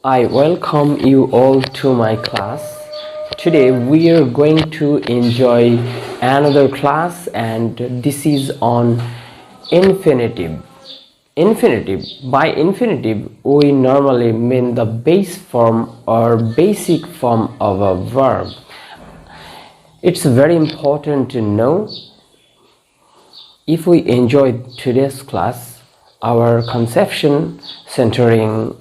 I welcome you all to my class. Today we are going to enjoy another class, and this is on infinitive. Infinitive. By infinitive, we normally mean the base form or basic form of a verb. It's very important to know if we enjoy today's class, our conception centering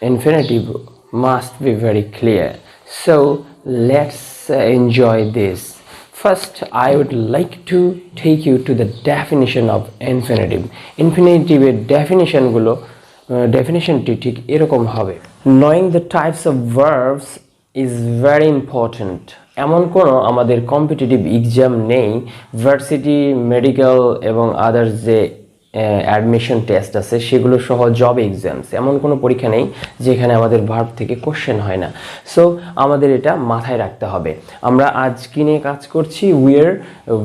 infinitive must be very clear. So let's enjoy this. First, I would like to take you to the definition of infinitive. Infinitive এর definitionটি ঠিক এরকম হবে. Knowing the types of verbs is very important. এমন কোনো আমাদের competitive exam নেই, varsity, medical এবং others যে অ্যাডমিশন টেস্ট আছে সেগুলো সহ জব এক্সামস, এমন কোনো পরীক্ষা নেই যেখানে আমাদের ভার্ব থেকে কোশ্চেন হয় না। সো আমাদের এটা মাথায় রাখতে হবে। আমরা আজ কি নিয়ে কাজ করছি? We are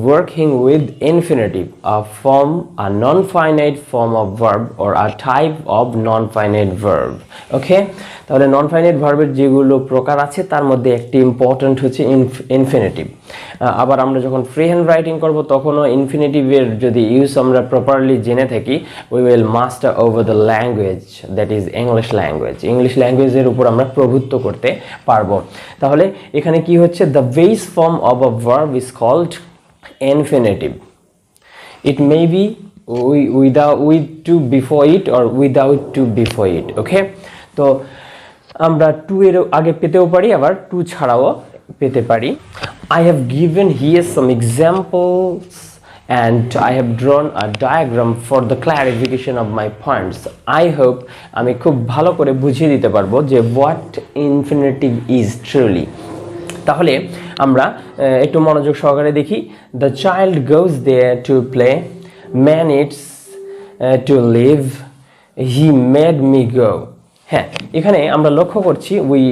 working with infinitive, a form, a non finite form of verb or a type of non finite verb. Okay, তাহলে নন ফাইনাইট ভার্বের যেগুলো প্রকার আছে তার মধ্যে একটি ইম্পর্ট্যান্ট হচ্ছে ইনফিনিটিভ। আবার আমরা যখন ফ্রি হ্যান্ড রাইটিং করব তখনও ইনফিনিটিভের যদি ইউজ আমরা প্রপারলি জেনে থাকি, we will master over the language, that is English language. English ল্যাঙ্গুয়েজের উপর আমরা প্রভুত্ব করতে পারবো। তাহলে এখানে কি হচ্ছে? The base form of a verb is called infinitive. It may be with to before it or without to before it. Okay, তো আমরা টু এর আগে পেতেও পারি, আবার টু ছাড়াও পেতে পারি। I have given here some examples and I have drawn a diagram for the clarification of my points. I hope আমি খুব ভালো করে বুঝিয়ে দিতে পারবো যে what infinitive is truly. তাহলে আমরা একটু মনোযোগ সহকারে দেখি। The child goes there to play, man eats to live, he made me go. হ্যাঁ, এখানে আমরা লক্ষ্য করছি we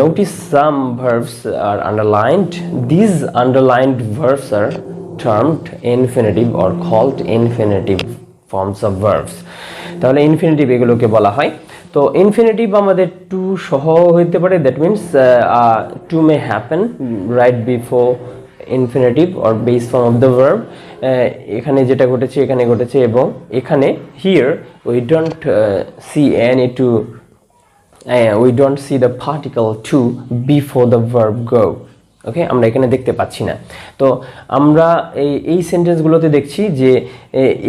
notice some verbs are underlined. These underlined verbs are termed infinitive or called infinitive forms of verbs. তাহলে infinitive এগুলোকে বলা হয়। তো ইনফিনিটিভ আমাদের টু সহ হইতে পারে, that means to may happen right before infinitive or base form of the verb. এখানে যেটা ঘটেছে এখানে ঘটেছে, এবং এখানে here we don't see any to we don't see the particle to before the verb go. ওকে, আমরা এখানে দেখতে পাচ্ছি না। তো আমরা এই সেন্টেন্সগুলোতে দেখছি যে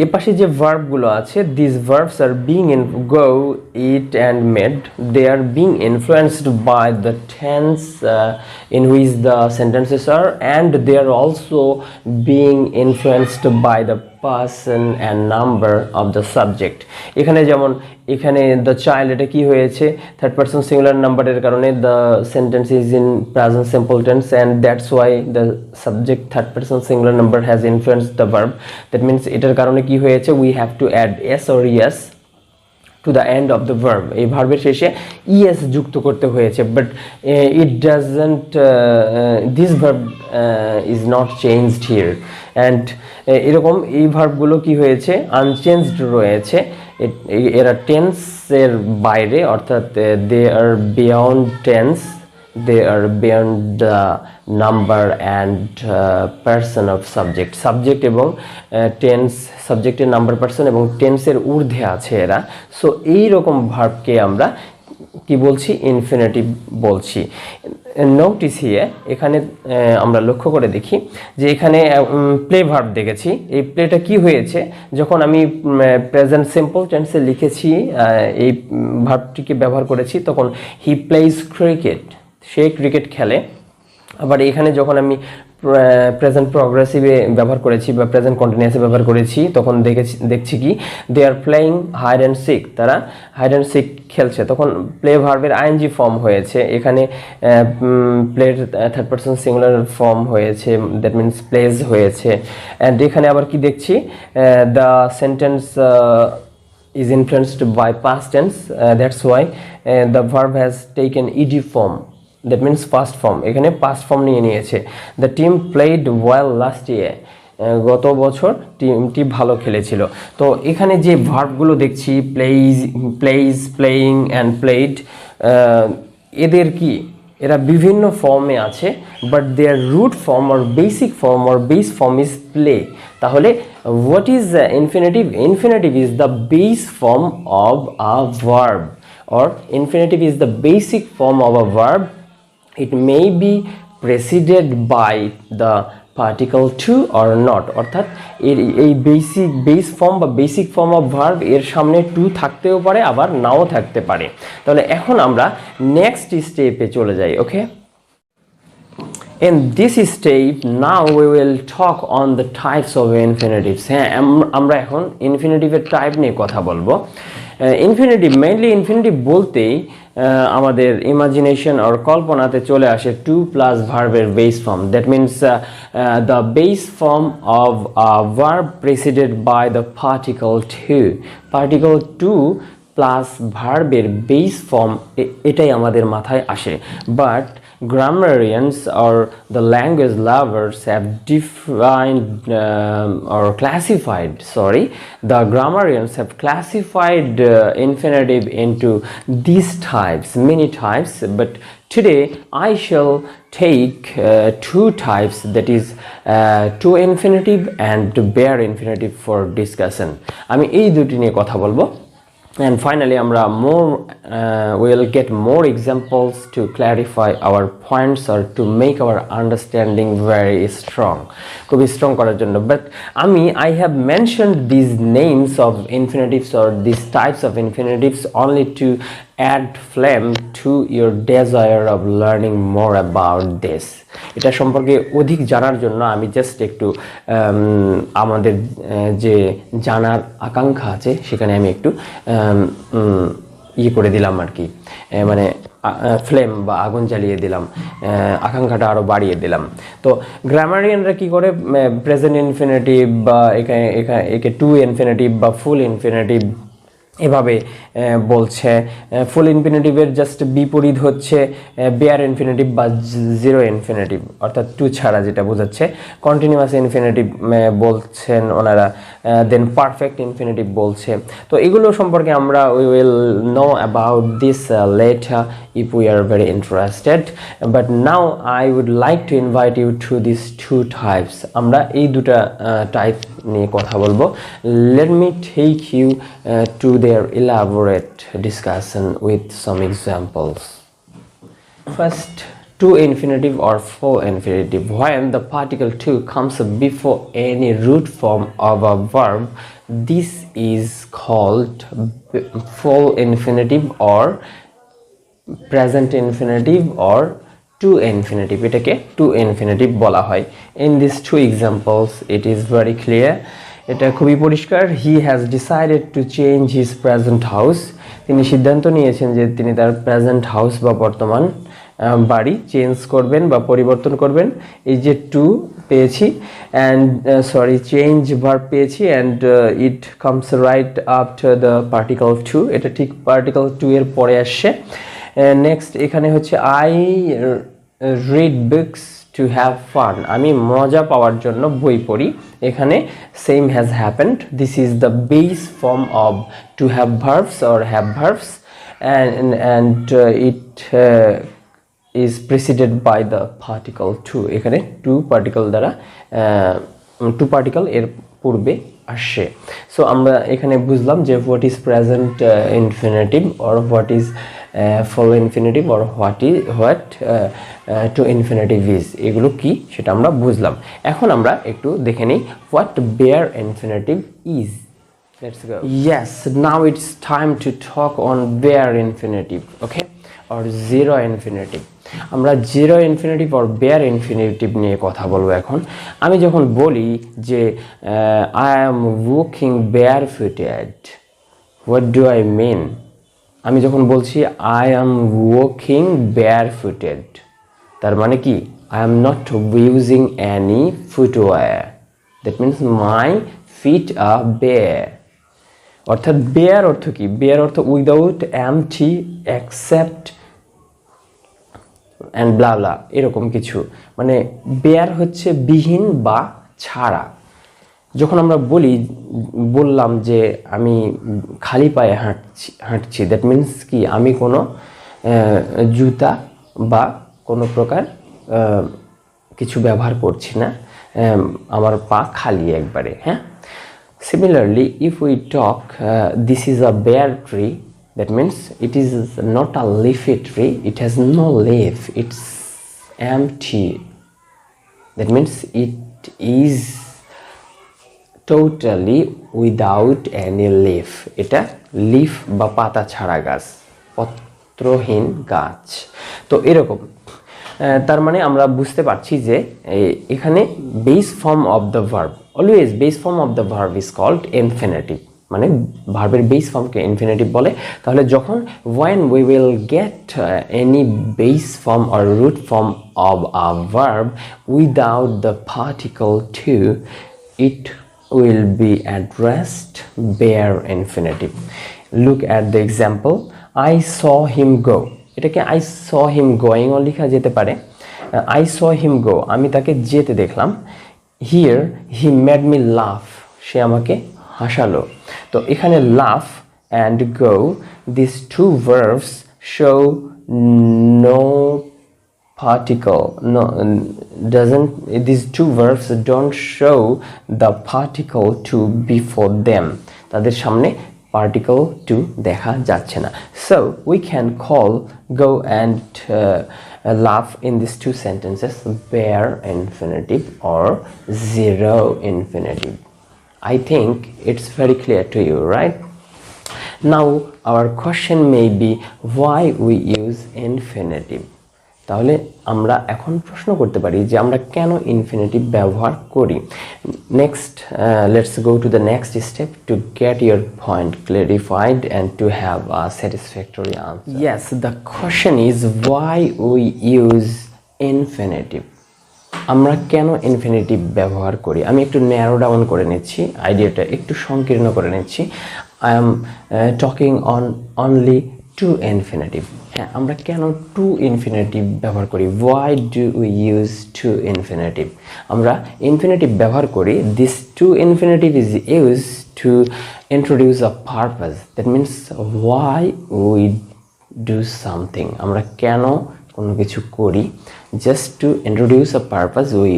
এ পাশে যে ভার্বগুলো আছে, this verbs are being in go, eat and made, they are being influenced by the tense in which the sentences are, and they are also being influenced by the person and number of the subject. এখানে যেমন এখানে the child, এটা কি হয়েছে? Third person singular নাম্বারের কারণে the sentence is in present simple tense, and that's why the subject third person singular number has influenced the verb. That means এটার কারণে কি হয়েছে? We have to add s or es to the end of the verb. এই ভার্বের শেষে es যুক্ত করতে হয়েছে, but it doesn't, this verb is not changed here. And এরকম এই ভার্বগুলো কি হয়েছে? আনচেঞ্জড রয়েছে। এরা টেন্সের বাইরে, অর্থাৎ they are beyond tense, they are beyond the number and person of subject. Subject এবং টেন্স, সাবজেক্টের নাম্বার, পার্সন এবং টেন্সের ঊর্ধ্বে আছে এরা। সো এই রকম ভার্বকে আমরা কি বলছি? ইনফিনিটিভ বলছি। নোটিস হিয়ার, এখানে আমরা লক্ষ্য করে দেখি যে এখানে প্লে ভার্ব দেখেছি। এই প্লেটা কি হয়েছে? যখন আমি প্রেজেন্ট সিম্পল টেন্সে লিখেছি, এই ভার্বটিকে ব্যবহার করেছি, তখন হি প্লেজ ক্রিকেট, সে ক্রিকেট খেলে। আবার এখানে যখন আমি প্রেজেন্ট প্রগ্রেসিভে ব্যবহার করেছি বা প্রেজেন্ট কন্টিনিউয়াসে ব্যবহার করেছি, তখন দেখছি কি? They are playing hide and seek, তারা হাইড অ্যান্ড সিক খেলছে। তখন প্লে ভার্বের আইএনজি ফর্ম হয়েছে, এখানে প্লের থার্ড পারসন সিঙ্গুলার ফর্ম হয়েছে, দ্যাট মিনস প্লেজ হয়েছে। অ্যান্ড এখানে আবার কি দেখছি? The sentence is influenced by past tense, that's why the verb has taken ed form, that means past form। এখানে past form নিয়ে নিয়েছে। The team played well last year, গত বছর টিমটি ভালো খেলেছিল। তো এখানে যে ভার্বগুলো দেখছি প্লেইজ, প্লেইং অ্যান্ড প্লেইড, এদের কি এরা বিভিন্ন ফর্মে আছে, but their root form or basic form or base form is play. তাহলে what is infinitive? Infinitive is the base form of a verb, or infinitive is the basic form of a verb. It may be preceded by the particle to or not, অর্থাৎ এই base form বা basic form of verb এর সামনে two থাকতেও পারে, আবার নাও থাকতে পারে। তাহলে এখন আমরা নেক্সট স্টেপে চলে যাই। ওকে, in this step now we will talk on the types of infinitives. হ্যাঁ, আমরা এখন ইনফিনিটিভের টাইপ নিয়ে কথা বলবো। ইনফিনিটিভ, মেইনলি ইনফিনিটিভ বলতেই আমাদের ইমাজিনেশন আর কল্পনাতে চলে আসে টু প্লাস ভার্বের base form. That means the base form of a verb preceded by the particle to. Particle to plus ভার্বের বেস ফর্ম, এটাই আমাদের মাথায় আসে। But grammarians or the language lovers have defined or classified, the grammarians have classified infinitive into these types, many types, but today I shall take two types, that is to infinitive and to bare infinitive for discussion. আমি এই দুটি নিয়ে কথা বলবো। And finally, we'll get more examples to clarify our points or to make our understanding very strong. খুবই strong করার জন্য। But I have mentioned these names of infinitives or these types of infinitives only to add flame to your desire of learning more about this. এটা সম্পর্কে অধিক জানার জন্য আমি just একটু আমাদের যে জানার আকাঙ্ক্ষা আছে সেখানে আমি একটু করে দিলাম আর কি, মানে ফ্লেম বা আগুন জ্বালিয়ে দিলাম, আকাঙ্ক্ষাটা আরও বাড়িয়ে দিলাম। তো গ্রামারিয়ানরা কি করে প্রেজেন্ট ইনফিনিটিভ বা একে টু ইনফিনিটিভ বা ফুল ইনফিনিটিভ এভাবে বলছে। ফুল ইনফিনিটিভের জাস্ট বিপরীত হচ্ছে বেয়ার ইনফিনিটিভ বা জিরো ইনফিনিটিভ, অর্থাৎ টু ছাড়া, যেটা বোঝাচ্ছে। কন্টিনিউয়াস ইনফিনিটিভ বলছেন ওনারা, দেন পারফেক্ট ইনফিনিটিভ বলছে। তো এগুলো সম্পর্কে আমরা we will know about this letter if we are very interested, but now I would like to invite you to these two types. আমরা এই দুটা টাইপ নিয়ে কথা বলবো। Let me take you to their elaborate discussion with some examples. First, to infinitive or full infinitive. When the particle to comes before any root form of a verb, this is called full infinitive or present infinitive or to infinitive. এটাকে to infinitive বলা হয়। In these two examples it is very clear, এটা খুবই পরিষ্কার। He has decided to change his present house. তিনি সিদ্ধান্ত নিয়েছেন যে তিনি তার প্রেজেন্ট হাউস বা বর্তমান বাড়ি চেঞ্জ করবেন বা পরিবর্তন করবেন। এই যে টু পেয়েছি অ্যান্ড চেঞ্জ ভার্ব পেয়েছি and it comes right after the particle to. এটা ঠিক পার্টিকল টু এর পরে আসছে। নেক্সট এখানে হচ্ছে I read books to have fun, আমি মজা পাওয়ার জন্য বই পড়ি। এখানে same has happened. This is the base form of to have verbs or have verbs and it is preceded by the particle to. এখানে টু পার্টিকল এর পূর্বে আসে। সো আমরা এখানে বুঝলাম যে what is present infinitive or what is full infinitive or what to infinitive is, এগুলো কি সেটা আমরা বুঝলাম। এখন আমরা একটু দেখে নিই what bare infinitive is. Let's go. Yes, now it's time to talk on bare infinitive, okay, or zero infinitive. আমরা zero infinitive or bare infinitive নিয়ে কথা বলবো এখন। আমি যখন বলি যে I am walking barefooted, what do I mean? আমি যখন বলছি I am walking barefooted, তার মানে কি? I am not using any footwear. That means my feet are bare. অর্থাৎ বেয়ার অর্থ কি? বেয়ার অর্থ উইদাউট, এমটি, এক্সেপ্ট অ্যান্ড ব্লা ব্লা, এরকম কিছু। মানে বেয়ার হচ্ছে বিহীন বা ছাড়া। যখন আমরা বললাম যে আমি খালি পায়ে হাঁটছি, দ্যাট মিন্স কি আমি কোনো জুতা বা কোনো প্রকার কিছু ব্যবহার করছি না, আমার পা খালি একবারে। হ্যাঁ, similarly if we talk this is a bare tree, that means it is not a leafy tree, it has no leaf, it's empty, that means it is totally without any leaf, এটা leaf বা পাতা ছাড়া গাছ, পত্রহীন গাছ। তো এরকম তার মানে আমরা বুঝতে পারছি যে এখানে base form of the verb, always base form of the verb is called infinitive, মানে ভার্বের বেস ফর্মকে ইনফিনিটিভ বলে। তাহলে যখন when we will get any base form or root form of a verb without the particle to, it will be addressed bare infinitive. Look at the example, I saw him go, এটাকে I saw him going ও লেখা যেতে পারে। I saw him go, আমি তাকে যেতে দেখলাম। Here he made me laugh, সে আমাকে হাসালো। তো এখানে laugh and go, these two verbs show no particle, no doesn't, these two verbs don't show the particle to before them, তাদের সামনে particle to দেখা যাচ্ছে না। So we can call go and laugh in these two sentences bare infinitive or zero infinitive. I think it's very clear to you, right? Now our question may be why we use infinitive. তাহলে আমরা এখন প্রশ্ন করতে পারি যে আমরা কেন infinitive ব্যবহার করি। Next let's go to the next step to get your point clarified and to have a satisfactory answer. Yes, the question is why we use infinitive. আমরা কেন ইনফিনিটিভ ব্যবহার করি? আমি একটু ন্যারো ডাউন করে নিচ্ছি, আইডিয়াটা একটু সংকীর্ণ করে নিচ্ছি। I am talking on only to infinitive. হ্যাঁ, আমরা কেন টু ইনফিনিটিভ ব্যবহার করি? Why do we use to infinitive? আমরা ইনফিনিটিভ ব্যবহার করি, this to infinitive is use to introduce a purpose, that means why we do something. আমরা কেন কোনো কিছু করি, just to introduce a purpose we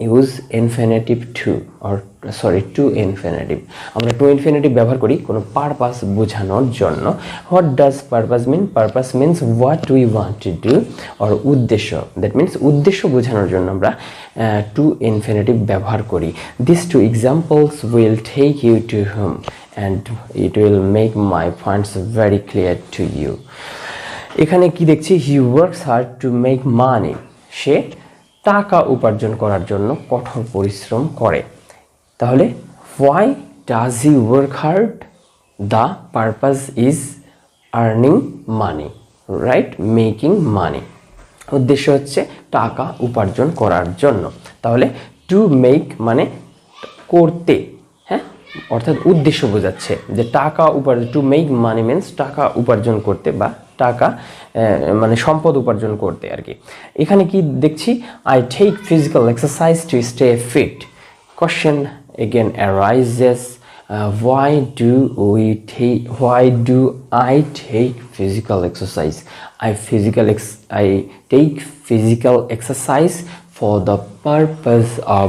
use infinitive to, or sorry to infinitive. আমরা to infinitive ব্যবহার করি কোনো পারপাস বোঝানোর জন্য। What does purpose mean? Purpose means what we want to do, or উদ্দেশ্য, দ্যাট মিনস উদ্দেশ্য বোঝানোর জন্য আমরা টু ইনফিনিটিভ ব্যবহার করি। This two examples will take you to home and it will make my points very clear to you. এখানে কি দেখছি? He works hard to make money, সে টাকা উপার্জন করার জন্য কঠোর পরিশ্রম করে। তাহলে why does he work hard? The purpose is earning money, right, making মানি। উদ্দেশ্য হচ্ছে টাকা উপার্জন করার জন্য। তাহলে টু মেক মানে করতে, হ্যাঁ, অর্থাৎ উদ্দেশ্য বোঝাচ্ছে যে টাকা উপার্জন, টু মেক মানি মিনস টাকা উপার্জন করতে বা টাকা মানে সম্পদ উপার্জন করতে আর কি। এখানে কি দেখছি? I take physical exercise to stay fit. Question again arises, why do I take physical exercise? I take physical exercise for the purpose of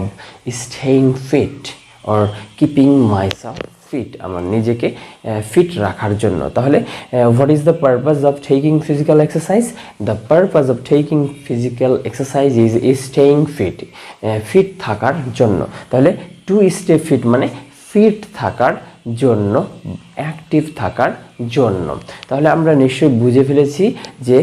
staying fit or keeping myself fit, আমার নিজেকে ফিট রাখার জন্য। তাহলে what is the purpose of taking physical exercise? The purpose of taking physical exercise is staying fit, fit থাকার জন্য। তাহলে to stay fit মানে fit থাকার জন্য, অ্যাক্টিভ থাকার জন্য। তাহলে আমরা নিশ্চয়ই বুঝে ফেলেছি যে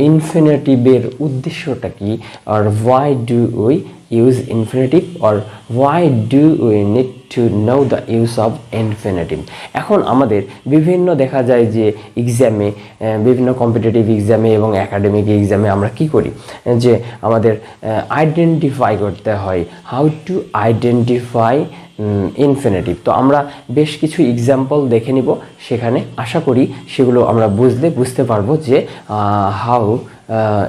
ইনফিনিটিভের উদ্দেশ্যটা কি, আর why do we use infinitive, or why do we need to know the use of infinitive? এখন আমাদের বিভিন্ন দেখা যায় যে এক্সামে, বিভিন্ন কম্পিটিটিভ এক্সামে এবং একাডেমিক এক্সামে আমরা কি করি যে আমাদের আইডেন্টিফাই করতে হয়, হাউ টু আইডেন্টিফাই ইনফিনিটিভ। তো আমরা বেশ কিছু এক্সাম্পল দেখে নিব, সেখানে আশা করি সেগুলো আমরা বুঝতে পারবো যে হাউ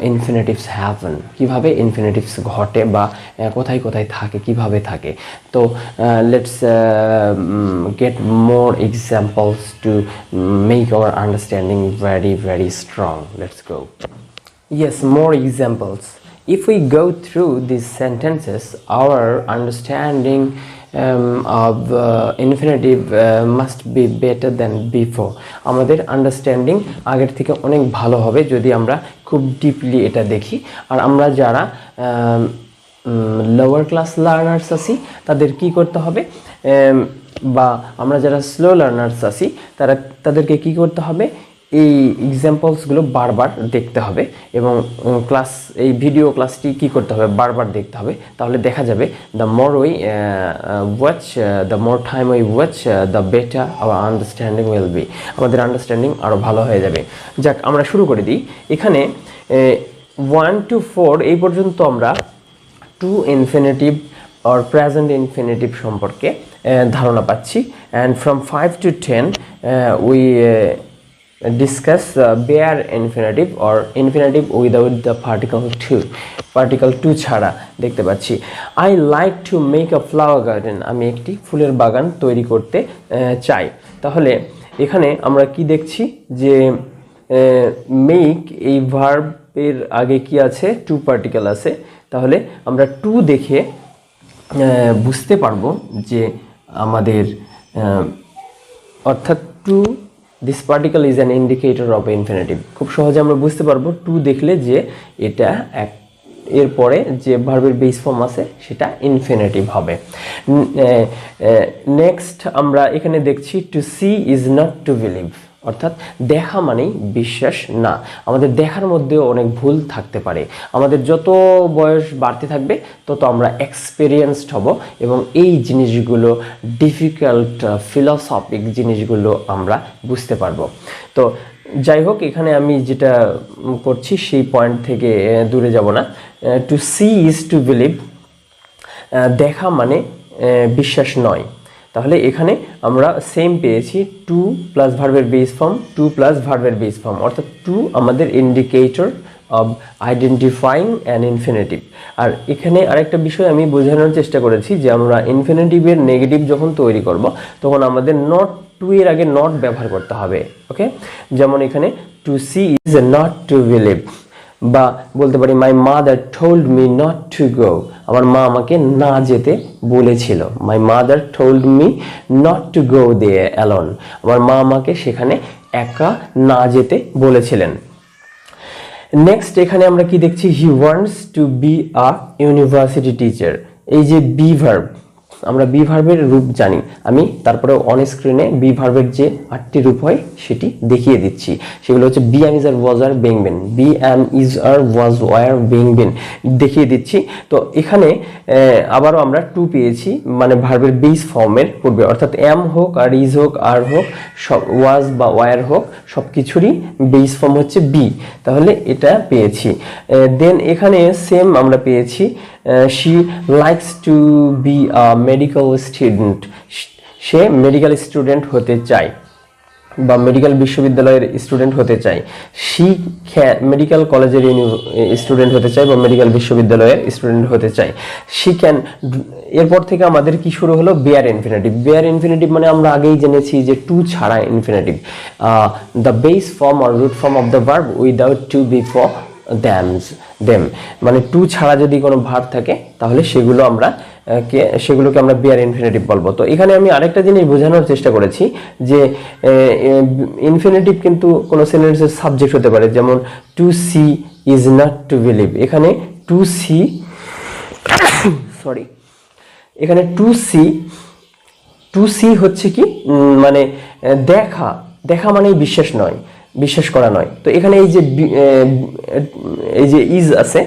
ইনফিনিটিভস হ্যাপেন, কীভাবে ইনফিনিটিভস ঘটে বা কোথায় কোথায় থাকে, কিভাবে থাকে। তো let's get more examples to make our understanding very very strong. Let's go. Yes, more examples. If we go through these sentences, our understanding of infinitive must be better than before. আমাদের understanding আগের থেকে অনেক ভালো হবে যদি আমরা খুব deeply এটা দেখি। আর আমরা যারা লোয়ার ক্লাস লার্নার্স আছি তাদের কি করতে হবে, বা আমরা যারা স্লো লার্নার্স আছি তাদেরকে কি করতে হবে, এই এক্সাম্পলসগুলো বারবার দেখতে হবে এবং এই ভিডিও ক্লাসটি কি করতে হবে, বারবার দেখতে হবে। তাহলে দেখা যাবে the more we watch, the more time we watch, the better our understanding will be. আমাদের আন্ডারস্ট্যান্ডিং আরও ভালো হয়ে যাবে। যাক, আমরা শুরু করে দিই। এখানে 1 to 4 এই পর্যন্ত আমরা to infinitive or present infinitive সম্পর্কে ধারণা পাচ্ছি, and from 5 to 10 we discuss bare infinitive or infinitive without the particle to, particle to ছাড়া দেখতে পাচ্ছি। I like to make a flower garden, আমি একটি ফুলের বাগান তৈরি করতে চাই। তাহলে এখানে আমরা কি দেখছি যে মেক এই ভার্বের আগে কি আছে, টু পার্টিকেল আছে। তাহলে আমরা টু দেখে বুঝতে পারবো যে আমাদের অর্থাৎ to this particle is an indicator of infinitive. খুব সহজে আমরা বুঝতে পারবো টু দেখলে যে এটা এরপরে যে ভার্বের বেস ফর্ম আছে সেটা ইনফিনিটিভ হবে। নেক্সট আমরা এখানে দেখছি to see is not to believe, অর্থাৎ দেখা মানেই বিশ্বাস না। আমাদের দেখার মধ্যেও অনেক ভুল থাকতে পারে। আমাদের যত বয়স বাড়তে থাকবে তত আমরা এক্সপেরিয়েন্সড হব এবং এই জিনিসগুলো ডিফিকাল্ট ফিলসফিক জিনিসগুলো আমরা বুঝতে পারবো। তো যাই হোক, এখানে আমি যেটা করছি সেই পয়েন্ট থেকে দূরে যাব না। To see is to believe, দেখা মানে বিশ্বাস নয়। তাহলে এখানে আমরা সেম পেয়েছি, টু প্লাস ভার্বের বেস ফর্ম, টু প্লাস ভার্বের বেস ফর্ম, অর্থাৎ টু আমাদের indicator of identifying an infinitive. আর এখানে আরেকটা বিষয় আমি বোঝানোর চেষ্টা করেছি যে আমরা ইনফিনিটিভের নেগেটিভ যখন তৈরি করব তখন আমাদের নট টু এর আগে নট ব্যবহার করতে হবে। ওকে, যেমন এখানে to see is not to believe, বা বলতে পারি my mother told me not to go, আমার মা আমাকে না যেতে বলেছিল। My mother told me not to go there alone, আমার মা আমাকে সেখানে একা না যেতে বলেছিলেন। নেক্সট এখানে আমরা কি দেখছি, হি wants to be a university teacher. এই যে বি ভার্ব, আমরা বি ভার্বের রূপ জানি, আমি তারপরে অন স্ক্রিনে বি ভার্বের যে 8টি রূপ হয় সেটি দেখিয়ে দিচ্ছি। সেগুলো হচ্ছে be am is are was are being been, be am is are was were being been দেখিয়ে দিচ্ছি। তো এখানে আবারও আমরা টু পেয়েছি, মানে ভার্বের বেস ফর্মের পূর্বে, অর্থাৎ এম হোক আর ইজ হোক আর হোক, সব ওয়াজ বা ওয়ার হোক, সব কিছুরই বেস ফর্ম হচ্ছে বি। তাহলে এটা পেয়েছি। দেন এখানে সেম আমরা পেয়েছি, she likes to be a medical student, say medical student হতে চায় বা মেডিকেল বিশ্ববিদ্যালয়ের স্টুডেন্ট হতে চায়। সি মেডিকেল কলেজের স্টুডেন্ট হতে চায় বা মেডিকেল বিশ্ববিদ্যালয়ের স্টুডেন্ট হতে চায়। সি ক্যান, এরপর থেকে আমাদের কি শুরু হলো, বেয়ার ইনফিনিটিভ। বেয়ার ইনফিনিটিভ মানে আমরা আগেই জেনেছি যে টু ছাড়া infinitive, the base form or root form of the verb without to before them, মানে টু ছাড়া যদি কোনো ভার্ব থাকে তাহলে সেগুলোকে আমরা বেয়ার ইনফিনিটিভ বলবো। তো এখানে আমি আরেকটা জিনিস বোঝানোর চেষ্টা করেছি যে ইনফিনিটিভ কিন্তু কোনো সেন্টেন্সের সাবজেক্ট হতে পারে, যেমন to see is not to believe. এখানে টু সি এখানে টু সি হচ্ছে কি, মানে দেখা মানে বিশ্বাস নয়, বিশ্বাস করা নয়। তো এখানে এই যে ইজ আছে,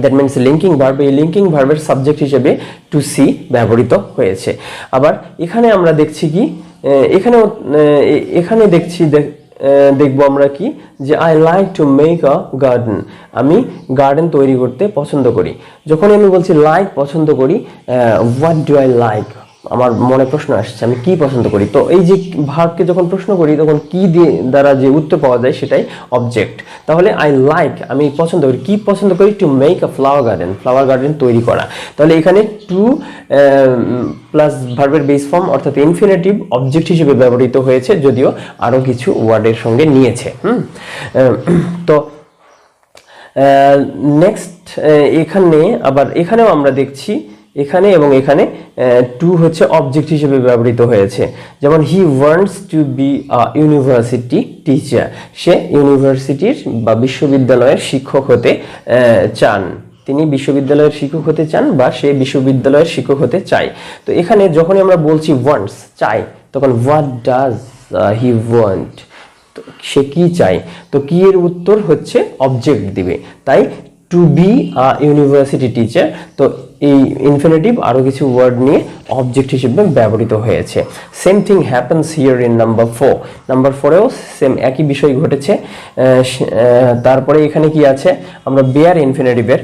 দ্যাট মিনস লিঙ্কিং ভার্ব, এই লিঙ্কিং ভার্বের সাবজেক্ট হিসেবে টু সি ব্যবহৃত হয়েছে। আবার এখানে আমরা দেখছি কি, এখানে দেখবো আমরা কি, যে I like to make a garden, আমি গার্ডেন তৈরি করতে পছন্দ করি। যখন আমি বলছি লাইক, পছন্দ করি, হোয়াট ডু আই লাইক, আমার মনে প্রশ্ন আসছে আমি কি পছন্দ করি, তো এই যে ভার্বকে যখন প্রশ্ন করি তখন কি দিয়ে দ্বারা যে উত্তর পাওয়া যায় সেটাই অবজেক্ট। তাহলে আই লাইক, আমি পছন্দ করি, কি পছন্দ করি, to make a flower garden তৈরি করা। তাহলে এখানে টু প্লাস ভার্বের বেস ফর্ম অর্থাৎ ইনফিনিটিভ অবজেক্ট হিসেবে ব্যবহৃত হয়েছে, যদিও আরো কিছু ওয়ার্ডের সঙ্গে নিয়েছে। তো নেক্সট এখানে আবার এখানেও আমরা দেখছি এখানে এবং এখানে টু হচ্ছে অবজেক্ট হিসেবে ব্যবহৃত হয়েছে। যেমন he wants to be a university teacher, সে ইউনিভার্সিটির বা বিশ্ববিদ্যালয়ের শিক্ষক হতে চান, তিনি বিশ্ববিদ্যালয়ের শিক্ষক হতে চান বা সে বিশ্ববিদ্যালয়ের শিক্ষক হতে চায়। তো এখানে যখনই আমরা বলছি ওয়ান্টস চাই, তখন হোয়াট ডাজ হি ওয়ান্ট, সে কি চায়, তো কি এর উত্তর হচ্ছে অবজেক্ট দিবে। তাই to be a university teacher, তো এই ইনফিনিটিভ আরো কিছু ওয়ার্ড নিয়ে অবজেক্ট হিসেবে ব্যবহৃত হয়েছে। Same thing happens here in number 4, number 4এও সেম একই বিষয় ঘটেছে। তারপরে এখানে কি আছে, আমরা বেয়ার ইনফিনিটিভের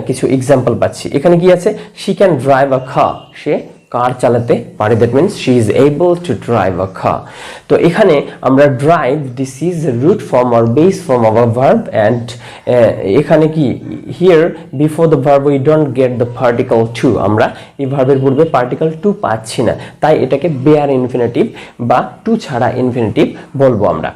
কিছু এক্সাম্পল পাচ্ছি। এখানে কি আছে, she can drive a car, সে কার চালাতে পারে, that means she is able to drive a car. তো এখানে আমরা drive, this is root form or base form of a verb, and এখানে কি here before the verb we don't get the particle to, আমরা এই ভার্বের পূর্বে particle two পাচ্ছি না, তাই এটাকে বেয়ার ইনফিনিটিভ বা টু ছাড়া ইনফিনিটিভ বলবো আমরা।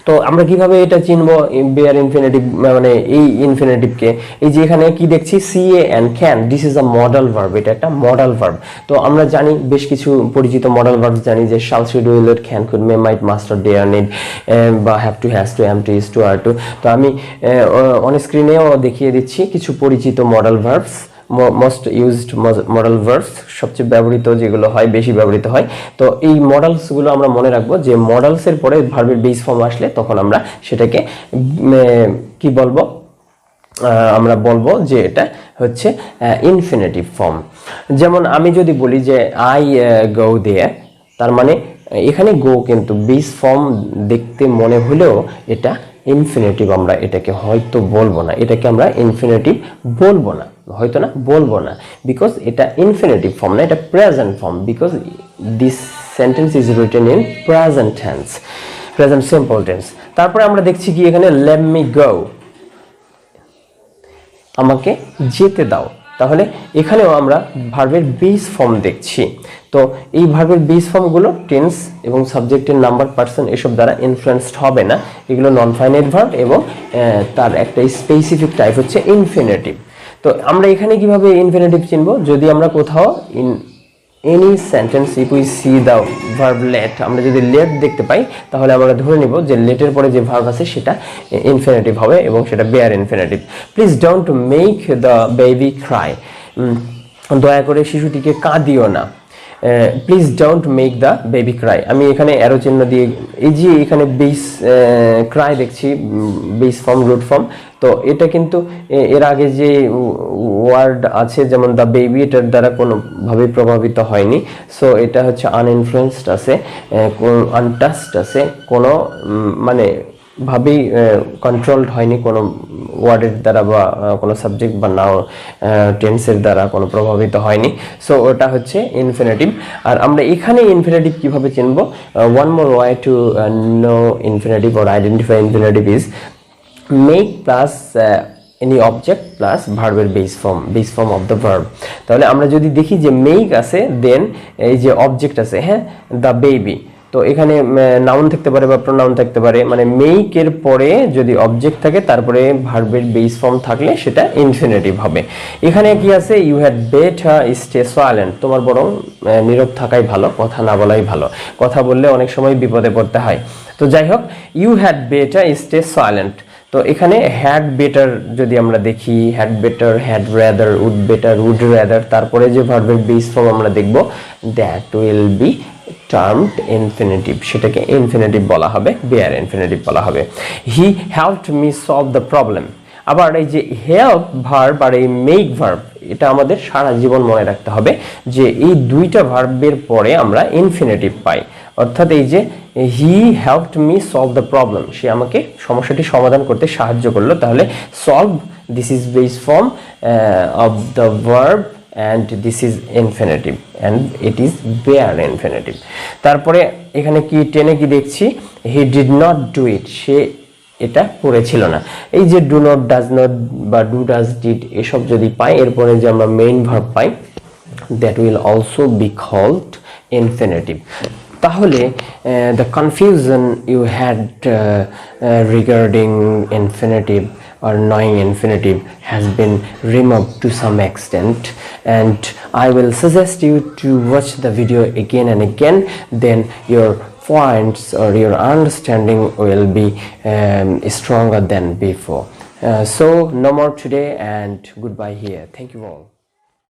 তো আমরা কিভাবে এটা চিনবো বেয়ার ইনফিনিটিভ মানে এই ইনফিনিটিভকে, এই যে এখানে কি দেখছি see a and can, this is a modal verb, এটা একটা মডেল ভার্ব। তো আমরা জানি বেশ কিছু পরিচিত মডেল ভার্ব জানি যে shall, should, will, would, can, could, may, might, must, dare, need বা have to, has to, am to, is to, are to. তো আমি অন স্ক্রিনেও দেখিয়ে দিচ্ছি কিছু পরিচিত model verbs, most used model verbs, সবচেয়ে ব্যবহৃত যেগুলো হয়, বেশি ব্যবহৃত হয়। তো এই মডেলসগুলো আমরা মনে রাখবো যে মডেলসের পরে ভার্বের বেস ফর্ম আসলে তখন আমরা সেটাকে কি বলবো, আমরা বলবো যে এটা হচ্ছে ইনফিনিটিভ ফর্ম। যেমন আমি যদি বলি যে আই গো দেয়ার, তার মানে এখানে গো কিন্তু বেস ফর্ম দেখতে মনে হলেও এটা ইনফিনিটিভ, আমরা এটাকে হয়তো বলবো না, এটাকে আমরা ইনফিনিটিভ বলবো না, হয়তো না বলবো না, বিকজ এটা ইনফিনিটিভ ফর্ম না, এটা present form, because this sentence is written in present tense, present simple tense. তারপরে আমরা দেখছি কি এখানে লেট মি গো, আমাকে যেতে দাও। তাহলে এখানেও আমরা ভার্বের বেস ফর্ম দেখছি। তো এই ভার্বের বেস ফর্মগুলো টেন্স এবং সাবজেক্টের নাম্বার, পার্সন এসব দ্বারা ইনফ্লুয়েন্সড হবে না, এগুলো নন ফাইনাইট ভার্ব এবং তার একটা স্পেসিফিক টাইপ হচ্ছে ইনফিনিটিভ। তো আমরা এখানে কিভাবে ইনফিনিটিভ চিনবো, যদি আমরা কোথাও any sentence if we see the verb let, আমরা যদি লেট দেখতে পাই তাহলে আমরা ধরে নিব যে লেটের পরে যে ভার্ব আছে সেটা ইনফিনিটিভ হবে এবং সেটা bare infinitive. Please don't make the baby Cry, দয়া করে শিশুটিকে কাঁদিও না। Please don't make the baby Cry, আমি এখানে অ্যারো চিহ্ন দিয়ে, এই যে এখানে বেস ক্রাই দেখছি, বেস ফর্ম, রুট ফর্ম। তো এটা কিন্তু এর আগে যে ওয়ার্ড আছে যেমন দ্য বেবি, এটার দ্বারা কোনোভাবেই প্রভাবিত হয়নি। সো এটা হচ্ছে আনইনফ্লুয়েন্সড আছে, আনটাচড আছে, কোনো মানে ভাবেই কন্ট্রোলড হয়নি কোনো ওয়ার্ডের দ্বারা বা কোনো সাবজেক্ট বা নাও টেন্সের দ্বারা কোনো প্রভাবিত হয়নি। সো ওটা হচ্ছে ইনফিনিটিভ। আর আমরা এখানে ইনফিনিটিভ কিভাবে চিনব, one more way to know infinitive or identify infinitive is make plus any object plus ভার্বের base form of the verb. তাহলে আমরা যদি দেখি যে মেক আছে, দেন এই যে অবজেক্ট আছে, হ্যাঁ, দ্য বেবি, তো এখানে নাউন থাকতে পারে বা প্রোনাউন থাকতে পারে, মানে মেকের পরে যদি অবজেক্ট থাকে তারপরে ভার্বের বেস ফর্ম থাকলে সেটা ইনফিনিটিভ হবে। এখানে কি আছে, you had better stay silent, তোমার বরং নীরব থাকাই ভালো, কথা না বলাই ভালো, কথা বললে অনেক সময় বিপদে পড়তে হয়। তো যাই হোক, you had better stay silent. তো এখানে হ্যাড বেটার যদি আমরা দেখি, had better, had rather, would better, would rather, তারপরে যে ভার্বের বেস ফর্ম আমরা দেখব that will be termed infinitive, সেটাকে ইনফিনিটিভ বলা হবে, বেয়ার ইনফিনিটিভ বলা হবে। He helped me solve the problem. আবার এই যে হেল্প ভার্ব আর এই মেক ভার্ব, এটা আমাদের সারা জীবন মনে রাখতে হবে যে এই দুইটা ভার্বের পরে আমরা ইনফিনিটিভ পাই। অর্থাৎ এই যে he helped me solve the problem, সে আমাকে সমস্যাটি সমাধান করতে সাহায্য করলো, তাহলে solve, this is base form of the verb and this is infinitive and it is bare infinitive. তারপরে এখানে কি টেনে কি দেখছি, he did not do it, সে এটা করেছিল না। এই যে ডু নট, ডাজ নট বা ডু, ডাজ, ডিড এসব যদি পাই, এরপরে যে আমরা main verb pi, that will also be called infinitive. তাহলে the confusion you had regarding infinitive or knowing infinitive has been removed to some extent, and I will suggest you to watch the video again and again, then your points or your understanding will be stronger than before. So no more today, and goodbye here. Thank you all.